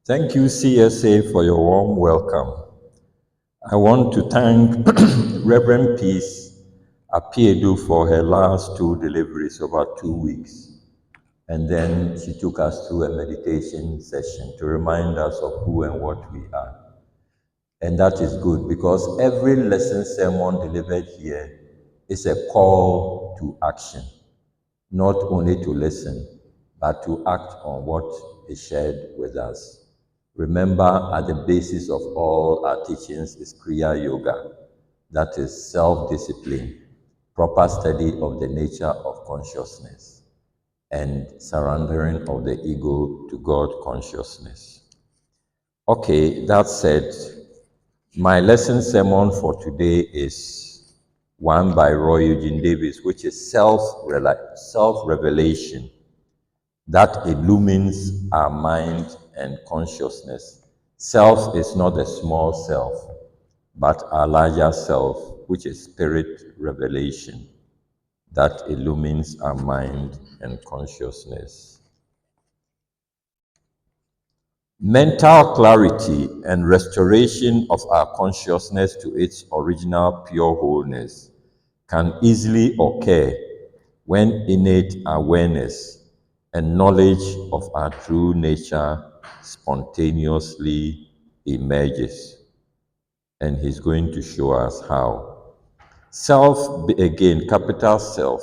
Thank you, CSA, for your warm welcome. I want to thank Reverend Peace Apiedu for her last two deliveries over 2 weeks. And then she took us through a meditation session to remind us of who and what we are. And that is good because every lesson sermon delivered here is a call to action, not only to listen, but to act on what is shared with us. Remember, at the basis of all our teachings is Kriya Yoga, that is self-discipline, proper study of the nature of consciousness, and surrendering of the ego to God consciousness. Okay, that said, my lesson sermon for today is one by Roy Eugene Davis, which is self-revelation that illumines our mind and consciousness. Self is not a small self, but our larger self, which is spirit revelation that illumines our mind and consciousness. Mental clarity and restoration of our consciousness to its original pure wholeness can easily occur when innate awareness and knowledge of our true nature spontaneously emerges. And he's going to show us how. Self, again, capital self,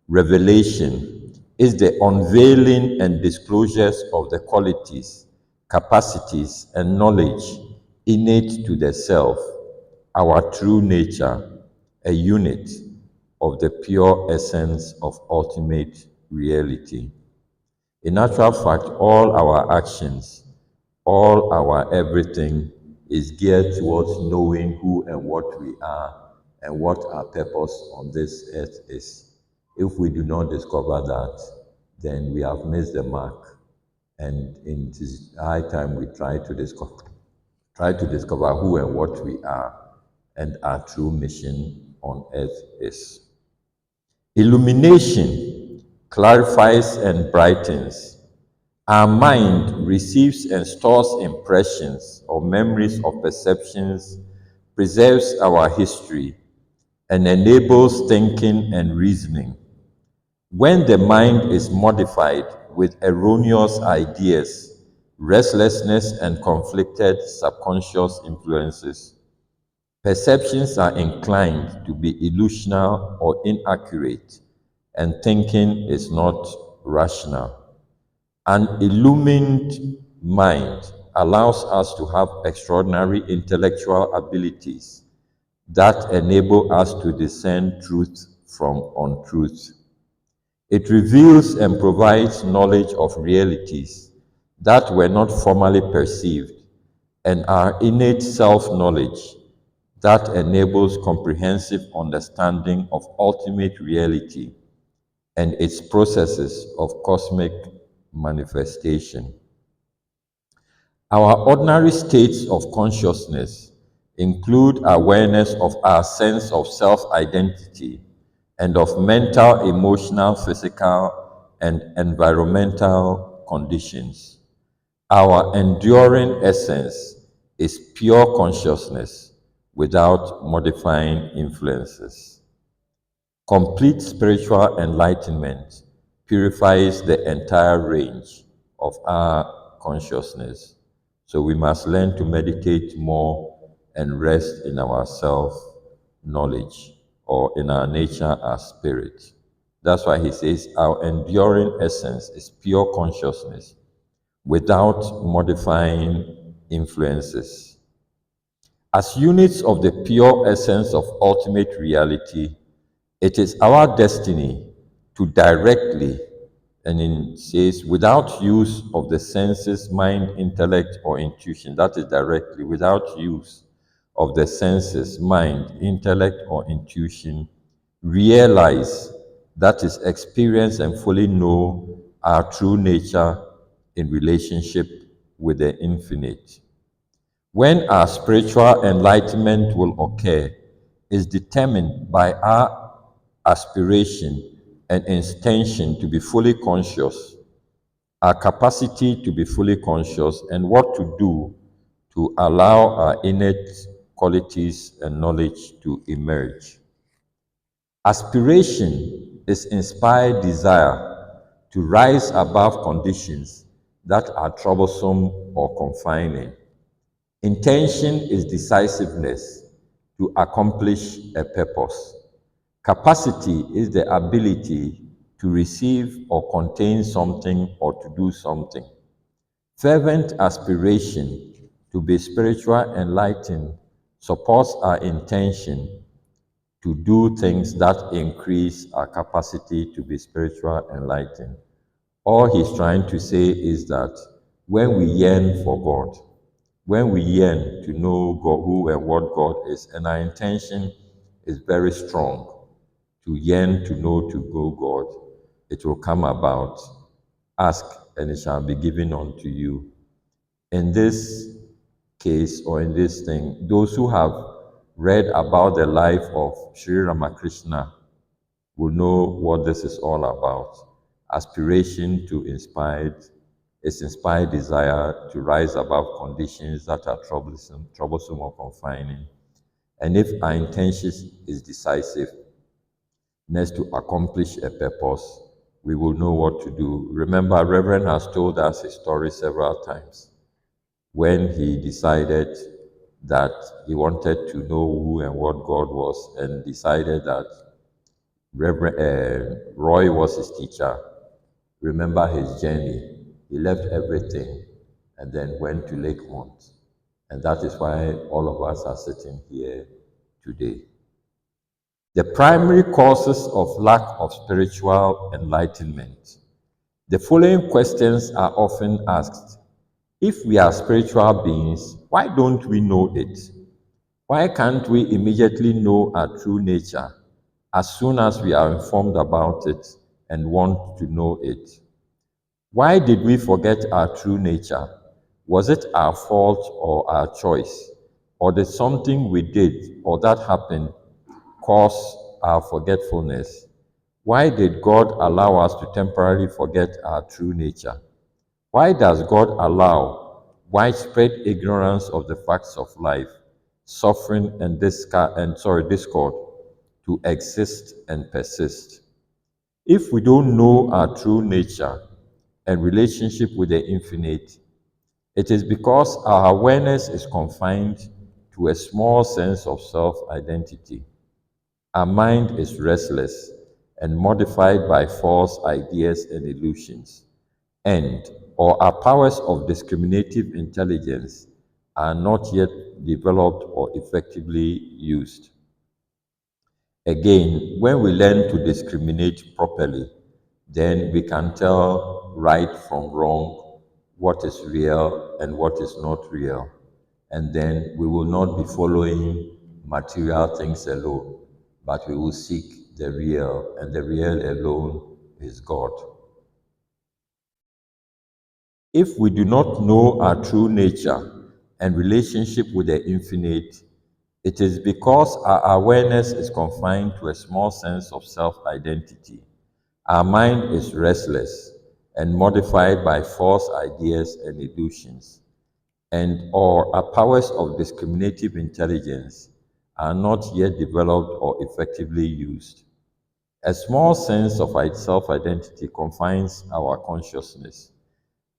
revelation is the unveiling and disclosures of the qualities, capacities, and knowledge innate to the self, our true nature, a unit of the pure essence of ultimate reality. In actual fact, all our actions, all our everything is geared towards knowing who and what we are and what our purpose on this earth is. If we do not discover that, then we have missed the mark. And it is high time we try to discover who and what we are and our true mission on earth is. Illumination clarifies and brightens. Our mind receives and stores impressions or memories of perceptions, preserves our history, and enables thinking and reasoning. When the mind is modified with erroneous ideas, restlessness, and conflicted subconscious influences, perceptions are inclined to be illusional or inaccurate, and thinking is not rational. An illumined mind allows us to have extraordinary intellectual abilities that enable us to discern truth from untruth. It reveals and provides knowledge of realities that were not formally perceived, and our innate self-knowledge that enables comprehensive understanding of ultimate reality and its processes of cosmic manifestation. Our ordinary states of consciousness include awareness of our sense of self-identity and of mental, emotional, physical, and environmental conditions. Our enduring essence is pure consciousness without modifying influences. Complete spiritual enlightenment purifies the entire range of our consciousness. So we must learn to meditate more and rest in our self-knowledge or in our nature as spirit. That's why he says our enduring essence is pure consciousness without modifying influences. As units of the pure essence of ultimate reality, it is our destiny to directly, and it says, without use of the senses, mind, intellect, or intuition, that is directly, without use of the senses, mind, intellect, or intuition, realize, that is, experience and fully know our true nature in relationship with the infinite. When our spiritual enlightenment will occur is determined by our aspiration and intention to be fully conscious our capacity to be fully conscious, and what to do to allow our innate qualities and knowledge to emerge. Aspiration is inspired desire to rise above conditions that are troublesome or confining. Intention is decisiveness to accomplish a purpose. Capacity is the ability to receive or contain something or to do something. Fervent aspiration to be spiritual enlightened supports our intention to do things that increase our capacity to be spiritual enlightened. All he's trying to say is that when we yearn for God, when we yearn to know God, who and what God is, and our intention is very strong to yearn to know to go God, it will come about. Ask and it shall be given unto you. In this case or in this thing, those who have read about the life of Sri Ramakrishna will know what this is all about. Aspiration to inspired is inspired desire to rise above conditions that are troublesome or confining. And if our intention is decisive, next to accomplish a purpose, we will know what to do. Remember, Reverend has told us his story several times when he decided that he wanted to know who and what God was, and decided that Reverend Roy was his teacher. Remember his journey. He left everything and then went to Lake Mont. And that is why all of us are sitting here today. The primary causes of lack of spiritual enlightenment. The following questions are often asked. If we are spiritual beings, why don't we know it? Why can't we immediately know our true nature as soon as we are informed about it and want to know it? Why did we forget our true nature? Was it our fault or our choice? Or did something we did or that happened cause our forgetfulness? Why did God allow us to temporarily forget our true nature? Why does God allow widespread ignorance of the facts of life, suffering, and discord to exist and persist? If we don't know our true nature and relationship with the infinite, it is because our awareness is confined to a small sense of self-identity. Our mind is restless and modified by false ideas and illusions, and or our powers of discriminative intelligence are not yet developed or effectively used. Again, when we learn to discriminate properly, then we can tell right from wrong, what is real and what is not real. And then we will not be following material things alone, but we will seek the real, and the real alone is God. If we do not know our true nature and relationship with the infinite, it is because our awareness is confined to a small sense of self-identity. Our mind is restless and modified by false ideas and illusions, and or our powers of discriminative intelligence are not yet developed or effectively used. A small sense of self-identity confines our consciousness.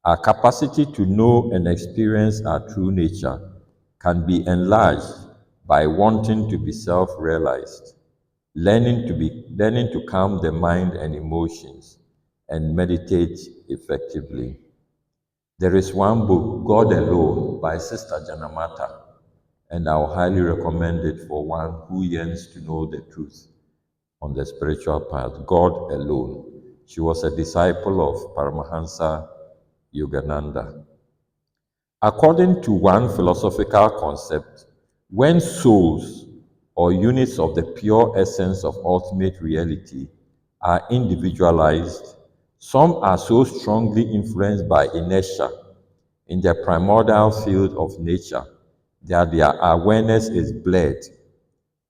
Our capacity to know and experience our true nature can be enlarged by wanting to be self-realized, learning to calm the mind and emotions, and meditate effectively. There is one book, God Alone, by Sister Janamata, and I will highly recommend it for one who yearns to know the truth on the spiritual path. God Alone. She was a disciple of Paramahansa Yogananda. According to one philosophical concept, when souls or units of the pure essence of ultimate reality are individualized, some are so strongly influenced by inertia in the primordial field of nature that their awareness is blurred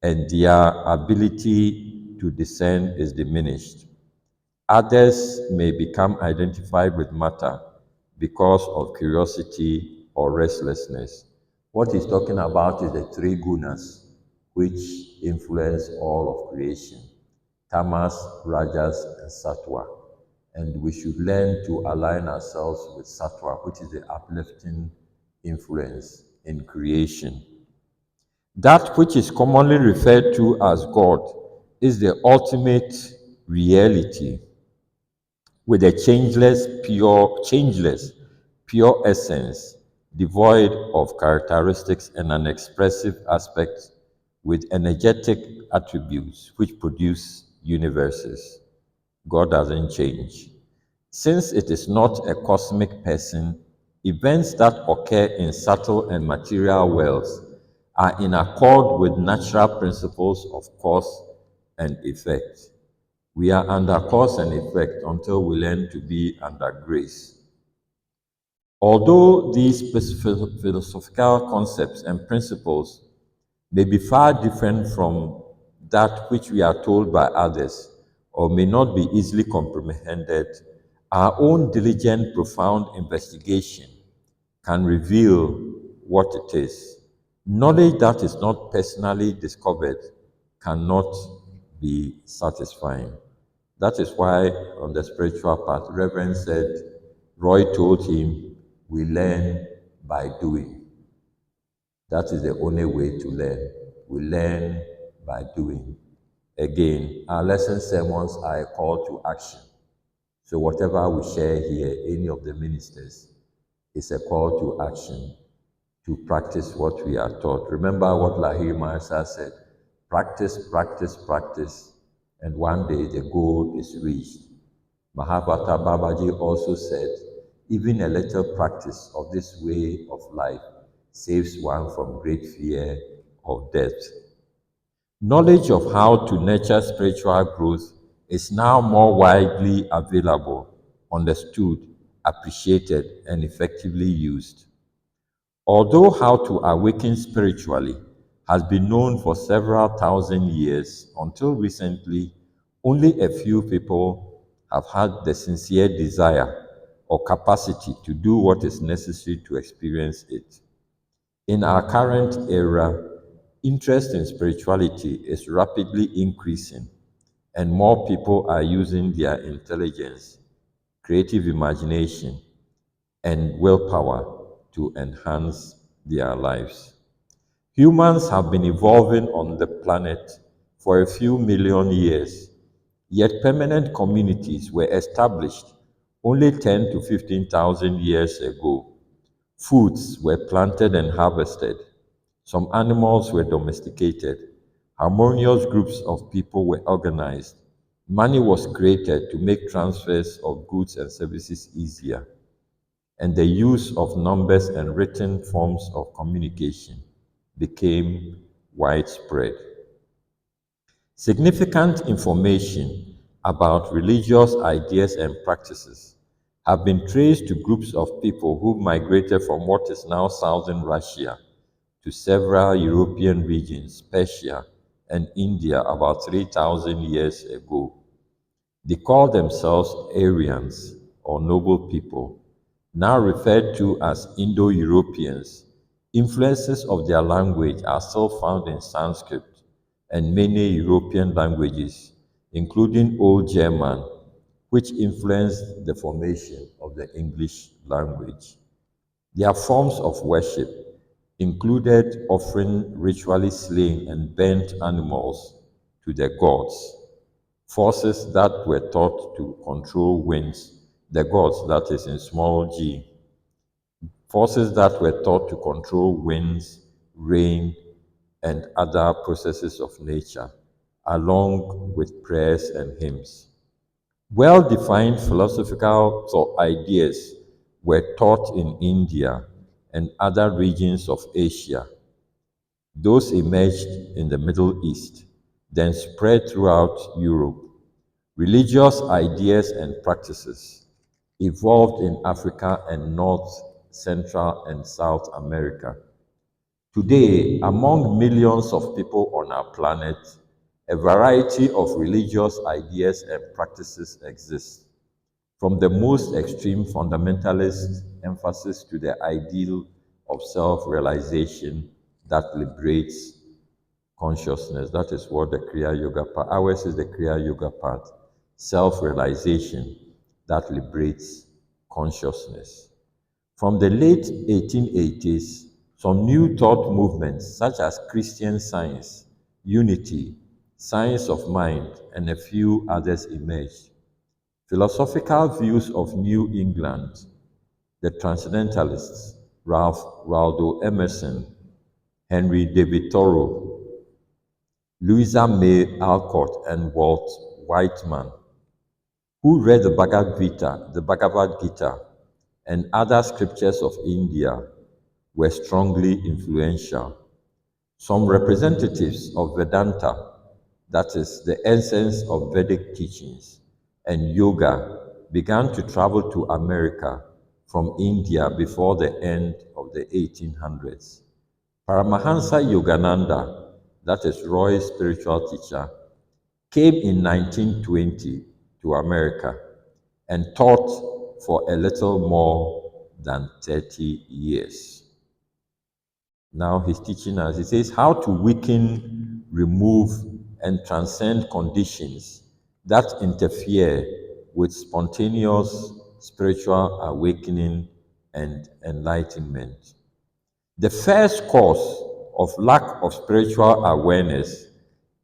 and their ability to discern is diminished. Others may become identified with matter because of curiosity or restlessness. What he's talking about is the three gunas which influence all of creation: tamas, rajas, and sattva. And we should learn to align ourselves with sattva, which is the uplifting influence in creation. That which is commonly referred to as God is the ultimate reality with a pure essence, devoid of characteristics and an expressive aspect with energetic attributes which produce universes. God doesn't change. Since it is not a cosmic person, events that occur in subtle and material worlds are in accord with natural principles of cause and effect. We are under cause and effect until we learn to be under grace. Although these philosophical concepts and principles may be far different from that which we are told by others or may not be easily comprehended, our own diligent, profound investigation can reveal what it is. Knowledge that is not personally discovered cannot be satisfying. That is why, on the spiritual path, Reverend said, Roy told him, we learn by doing. That is the only way to learn. We learn by doing. Again, our lesson sermons are a call to action. So whatever we share here, any of the ministers, is a call to action to practice what we are taught. Remember what Lahiri Mahasaya said, practice, practice, practice, and one day the goal is reached. Mahabharata Babaji also said, even a little practice of this way of life saves one from great fear of death. Knowledge of how to nurture spiritual growth is now more widely available, understood, appreciated, and effectively used. Although how to awaken spiritually has been known for several thousand years, until recently, only a few people have had the sincere desire or capacity to do what is necessary to experience it. In our current era, interest in spirituality is rapidly increasing, and more people are using their intelligence, creative imagination, and willpower to enhance their lives. Humans have been evolving on the planet for a few million years, yet permanent communities were established only 10 to 15,000 years ago. Foods were planted and harvested. Some animals were domesticated. Harmonious groups of people were organized. Money was created to make transfers of goods and services easier, and the use of numbers and written forms of communication became widespread. Significant information about religious ideas and practices have been traced to groups of people who migrated from what is now southern Russia to several European regions, Persia, and India about 3,000 years ago. They called themselves Aryans, or noble people, now referred to as Indo-Europeans. Influences of their language are still found in Sanskrit and many European languages, including Old German, which influenced the formation of the English language. Their forms of worship included offering ritually slain and burnt animals to the gods, forces that were thought to control winds, the gods that is in small g, forces that were thought to control winds, rain, and other processes of nature, along with prayers and hymns. Well defined philosophical ideas were taught in India and other regions of Asia. Those emerged in the Middle East, then spread throughout Europe. Religious ideas and practices evolved in Africa and North, Central, and South America. Today, among millions of people on our planet, A variety of religious ideas and practices exist, from the most extreme fundamentalist emphasis to the ideal of self realization that liberates consciousness. That is what the Kriya Yoga part, ours is the Kriya Yoga part, self realization that liberates consciousness. From the late 1880s, some new thought movements such as Christian Science, Unity, Science of Mind, and a few others emerged. Philosophical views of New England, the Transcendentalists, Ralph Waldo Emerson, Henry David Thoreau, Louisa May Alcott, and Walt Whitman, who read the Bhagavad Gita, and other scriptures of India, were strongly influential. Some representatives of Vedanta, that is, the essence of Vedic teachings, and yoga began to travel to America from India before the end of the 1800s. Paramahansa Yogananda, that is Roy's spiritual teacher, came in 1920 to America and taught for a little more than 30 years. Now he's teaching us, he says, how to weaken, remove, and transcend conditions that interfere with spontaneous spiritual awakening and enlightenment. The first cause of lack of spiritual awareness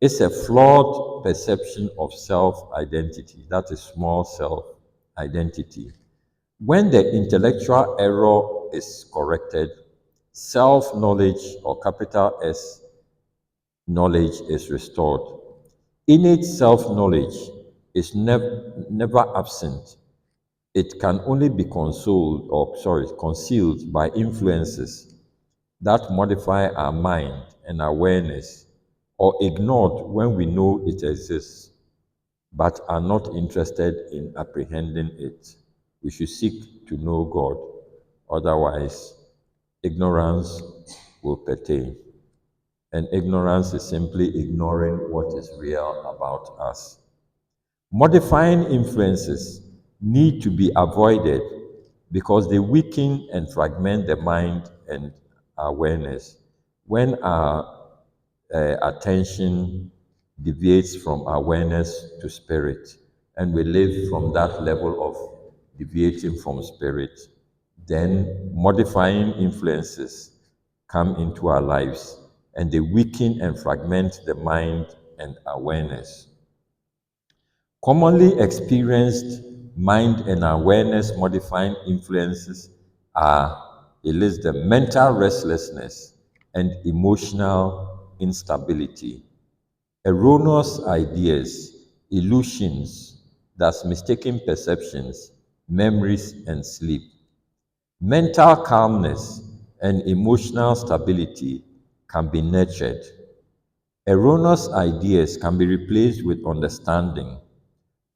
is a flawed perception of self identity, that is, small self identity. When the intellectual error is corrected, self knowledge, or capital S knowledge, is restored. Innate self knowledge is never absent. It can only be concealed by influences that modify our mind and awareness, or ignored when we know it exists but are not interested in apprehending it. We should seek to know God, otherwise, ignorance will pertain. And ignorance is simply ignoring what is real about us. Modifying influences need to be avoided because they weaken and fragment the mind and awareness. When our attention deviates from awareness to spirit, and we live from that level of deviating from spirit, then modifying influences come into our lives and they weaken and fragment the mind and awareness. Commonly experienced mind and awareness modifying influences are the mental restlessness and emotional instability, erroneous ideas, illusions, thus mistaken perceptions, memories, and sleep. Mental calmness and emotional stability can be nurtured. Erroneous ideas can be replaced with understanding.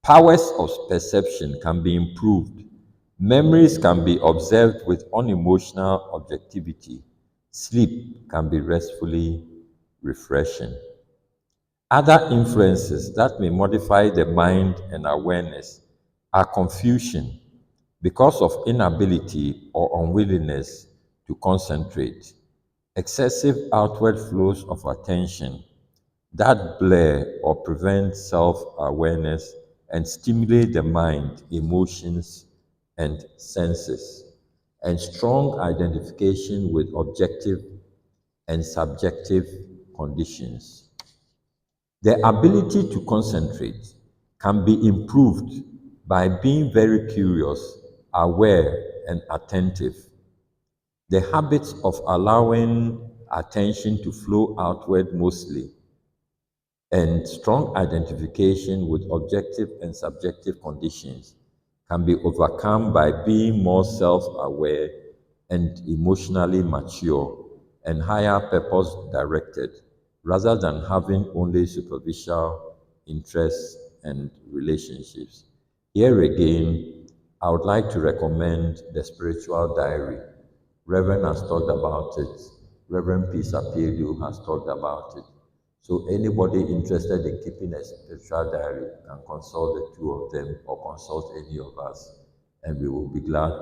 Powers of perception can be improved. Memories can be observed with unemotional objectivity. Sleep can be restfully refreshing. Other influences that may modify the mind and awareness are confusion because of inability or unwillingness to concentrate, excessive outward flows of attention that blur or prevent self awareness and stimulate the mind, emotions, and senses, and strong identification with objective and subjective conditions. The ability to concentrate can be improved by being very curious, aware, and attentive. The habit of allowing attention to flow outward mostly, and strong identification with objective and subjective conditions can be overcome by being more self aware and emotionally mature and higher purpose directed rather than having only superficial interests and relationships. Here again, I would like to recommend the spiritual diary. Reverend has talked about it. Reverend Peace Appeal has talked about it. So anybody interested in keeping a spiritual diary can consult the two of them or consult any of us, and we will be glad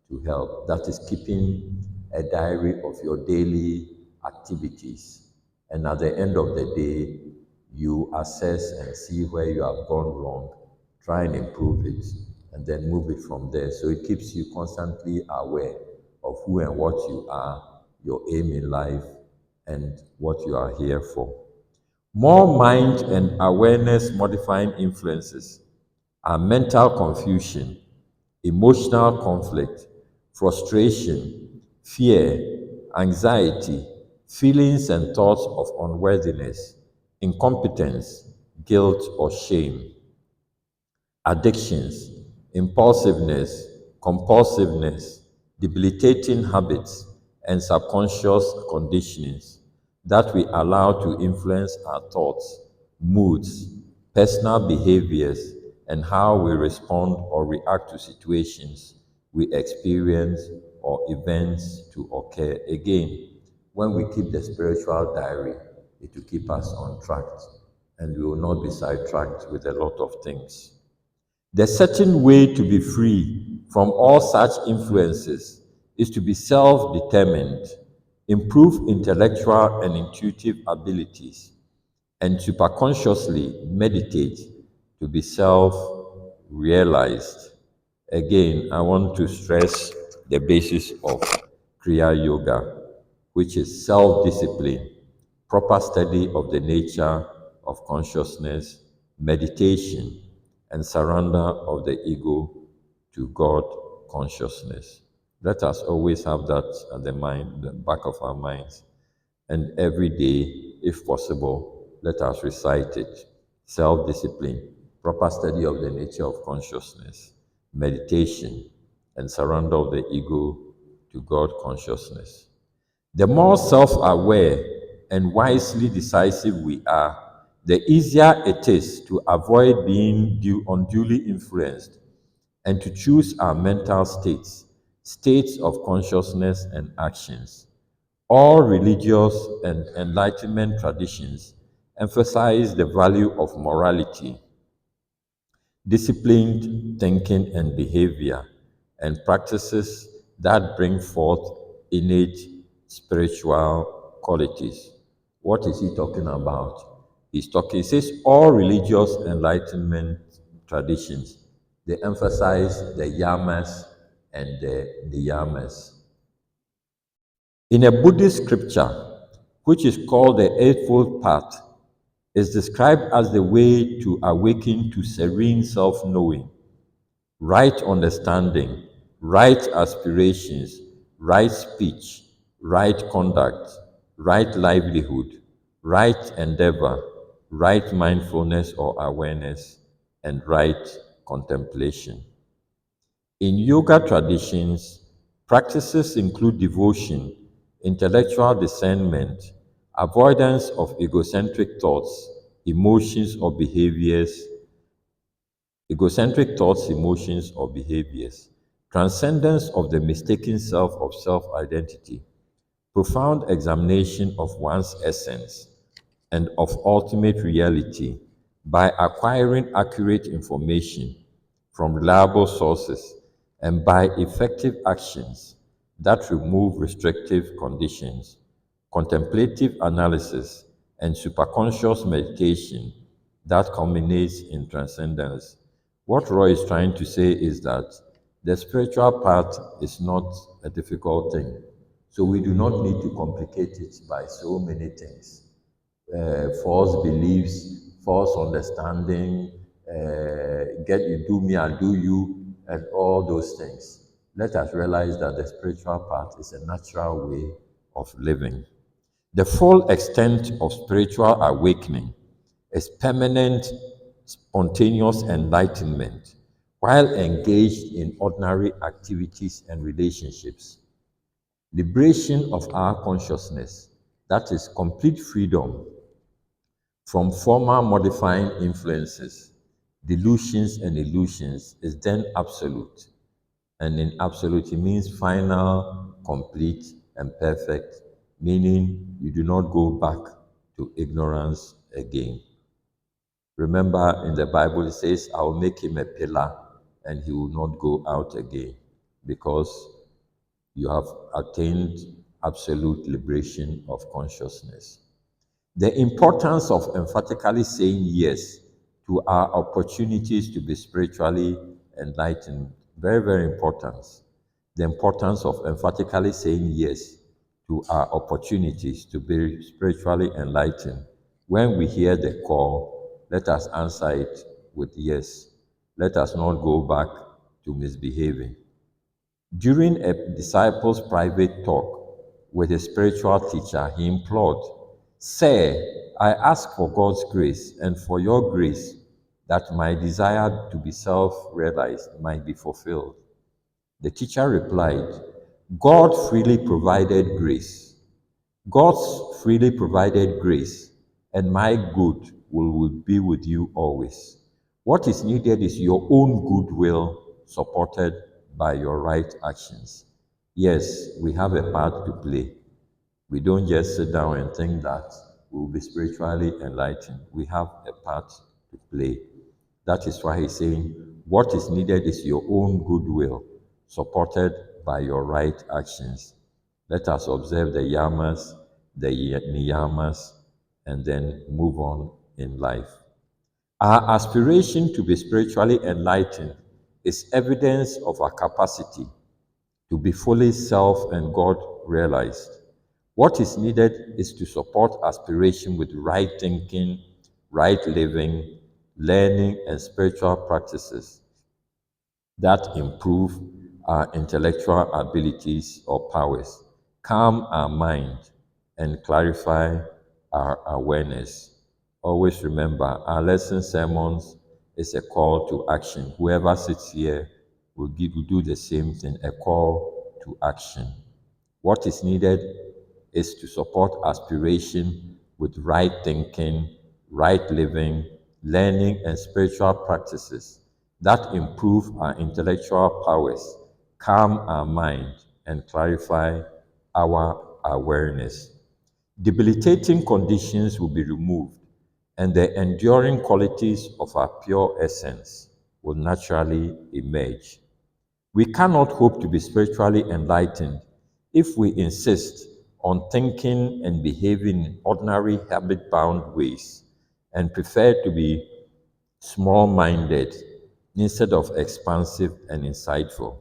to help. That is keeping a diary of your daily activities. And at the end of the day, you assess and see where you have gone wrong, try and improve it, and then move it from there. So it keeps you constantly aware of who and what you are, your aim in life, and what you are here for. More mind and awareness modifying influences are mental confusion, emotional conflict, frustration, fear, anxiety, feelings and thoughts of unworthiness, incompetence, guilt, or shame, addictions, impulsiveness, compulsiveness, debilitating habits, and subconscious conditionings that we allow to influence our thoughts, moods, personal behaviors, and how we respond or react to situations we experience or events to occur. Again, when we keep the spiritual diary, it will keep us on track and we will not be sidetracked with a lot of things. The certain way to be free from all such influences is to be self determined, improve intellectual and intuitive abilities, and superconsciously meditate to be self realized. Again, I want to stress the basis of Kriya Yoga, which is self discipline, proper study of the nature of consciousness, meditation, and surrender of the ego to God consciousness. Let us always have that at the back of our minds. And every day, if possible, let us recite it. Self discipline, proper study of the nature of consciousness, meditation, and surrender of the ego to God consciousness. The more self aware and wisely decisive we are, the easier it is to avoid being unduly influenced and to choose our mental states, states of consciousness and actions. All religious and enlightenment traditions emphasize the value of morality, disciplined thinking and behavior, and practices that bring forth innate spiritual qualities. What is he talking about? He says all religious enlightenment traditions, they emphasize the yamas and the niyamas. In a Buddhist scripture, which is called the Eightfold Path, is described as the way to awaken to serene self knowing, right understanding, right aspirations, right speech, right conduct, right livelihood, right endeavor, right mindfulness or awareness, and right contemplation. In yoga traditions, practices include devotion, intellectual discernment, avoidance of egocentric thoughts, emotions, or behaviors, transcendence of the mistaken self of self identity, profound examination of one's essence and of ultimate reality by acquiring accurate information from reliable sources and by effective actions that remove restrictive conditions, contemplative analysis, and superconscious meditation that culminates in transcendence. What Roy is trying to say is that the spiritual path is not a difficult thing. So we do not need to complicate it by so many things. False beliefs, false understanding, get you do me, I do you, and all those things. Let us realize that the spiritual path is a natural way of living. The full extent of spiritual awakening is permanent, spontaneous enlightenment while engaged in ordinary activities and relationships. Liberation of our consciousness, that is complete freedom from former modifying influences, delusions, and illusions, is then absolute. And in absolute, it means final, complete, and perfect, meaning you do not go back to ignorance again. Remember, in the Bible, it says, I will make him a pillar and he will not go out again because you have attained absolute liberation of consciousness. The importance of emphatically saying yes to our opportunities to be spiritually enlightened. Very, very important. The importance of emphatically saying yes to our opportunities to be spiritually enlightened. When we hear the call, let us answer it with yes. Let us not go back to misbehaving. During a disciple's private talk with a spiritual teacher, he implored, Sir, I ask for God's grace and for your grace that my desire to be self realized might be fulfilled. The teacher replied, God freely provided grace. God's freely provided grace, and my good will be with you always. What is needed is your own goodwill supported by your right actions. Yes, we have a part to play. We don't just sit down and think that we'll be spiritually enlightened. We have a part to play. That is why he's saying, what is needed is your own goodwill, supported by your right actions. Let us observe the yamas, the niyamas, and then move on in life. Our aspiration to be spiritually enlightened is evidence of our capacity to be fully self and God realized. What is needed is to support aspiration with right thinking, right living, learning, and spiritual practices that improve our intellectual abilities or powers, calm our mind, and clarify our awareness. Always remember, our lesson sermons is a call to action. Whoever sits here will do the same thing, a call to action. What is needed is to support aspiration with right thinking, right living, learning, and spiritual practices that improve our intellectual powers, calm our mind, and clarify our awareness. Debilitating conditions will be removed, and the enduring qualities of our pure essence will naturally emerge. We cannot hope to be spiritually enlightened if we insist on thinking and behaving in ordinary habit bound ways and prefer to be small minded instead of expansive and insightful.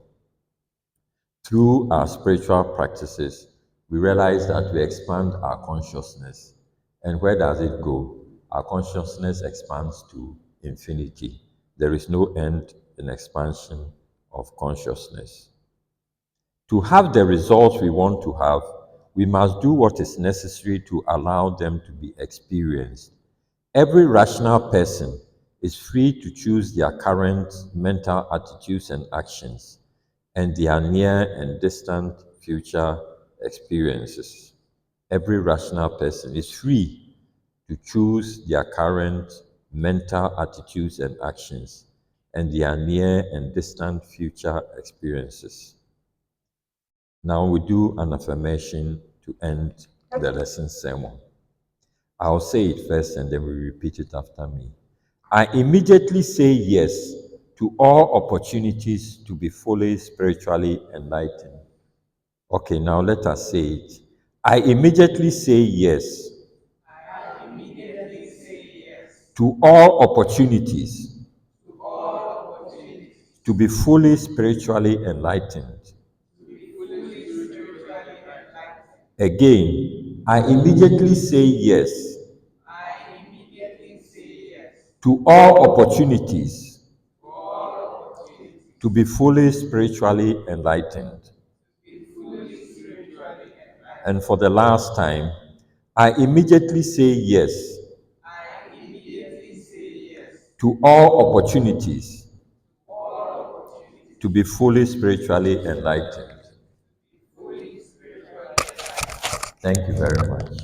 Through our spiritual practices, we realize that we expand our consciousness. And where does it go? Our consciousness expands to infinity. There is no end in expansion of consciousness. To have the results we want to have, we must do what is necessary to allow them to be experienced. Every rational person is free to choose their current mental attitudes and actions and their near and distant future experiences. Every rational person is free to choose their current mental attitudes and actions and their near and distant future experiences. Now we do an affirmation to end the lesson sermon. I'll say it first and then we repeat it after me. I immediately say yes to all opportunities to be fully spiritually enlightened. Okay, now let us say it. I immediately say yes to all opportunities to be fully spiritually enlightened. Again, I immediately say yes to all opportunities to be fully spiritually enlightened. And for the last time, I immediately say yes to all opportunities to be fully spiritually enlightened. Thank you very much.